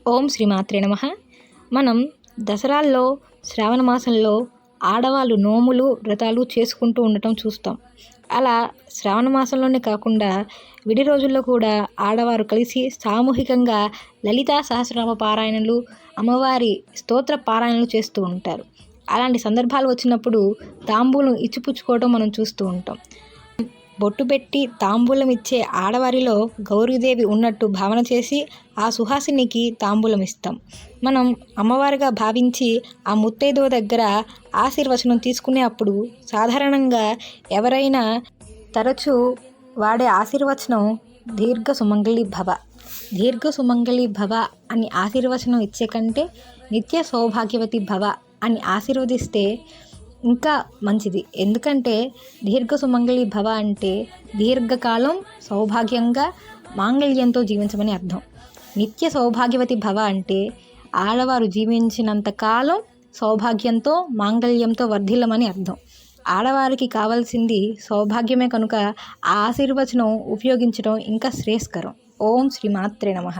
ఓం శ్రీమాత్రే నమః. మనం దసరాల్లో శ్రావణ మాసంలో ఆడవాళ్ళు నోములు వ్రతాలు చేసుకుంటూ ఉండటం చూస్తాం. అలా శ్రావణ మాసంలోనే కాకుండా విడి రోజుల్లో కూడా ఆడవారు కలిసి సామూహికంగా లలితా సహస్రనామ పారాయణలు, అమ్మవారి స్తోత్ర పారాయణలు చేస్తూ ఉంటారు. అలాంటి సందర్భాలు వచ్చినప్పుడు తాంబూలం ఇచ్చిపుచ్చుకోవడం మనం చూస్తూ ఉంటాం. బొట్టు పెట్టి తాంబూలం ఇచ్చే ఆడవారిలో గౌరీదేవి ఉన్నట్టు భావన చేసి ఆ సుహాసినికి తాంబూలం ఇస్తాం. మనం అమ్మవారిగా భావించి ఆ ముత్తైదువ దగ్గర ఆశీర్వచనం తీసుకునే అప్పుడు సాధారణంగా ఎవరైనా తరచూ వాడే ఆశీర్వచనం దీర్ఘ సుమంగళి భవ, దీర్ఘ సుమంగళి భవ అని ఆశీర్వచనం ఇచ్చే కంటే నిత్య సౌభాగ్యవతి భవ అని ఆశీర్వదిస్తే ఇంకా మంచిది. ఎందుకంటే దీర్ఘ సుమంగళి భవ అంటే దీర్ఘకాలం సౌభాగ్యంగా మాంగళ్యంతో జీవించమని అర్థం. నిత్య సౌభాగ్యవతి భవ అంటే ఆడవారు జీవించినంత కాలం సౌభాగ్యంతో మాంగళ్యంతో వర్ధిల్లమని అర్థం. ఆడవారికి కావాల్సింది సౌభాగ్యమే కనుక ఆ ఆశీర్వచనం ఉపయోగించడం ఇంకా శ్రేయస్కరం. ఓం శ్రీమాత్రే నమః.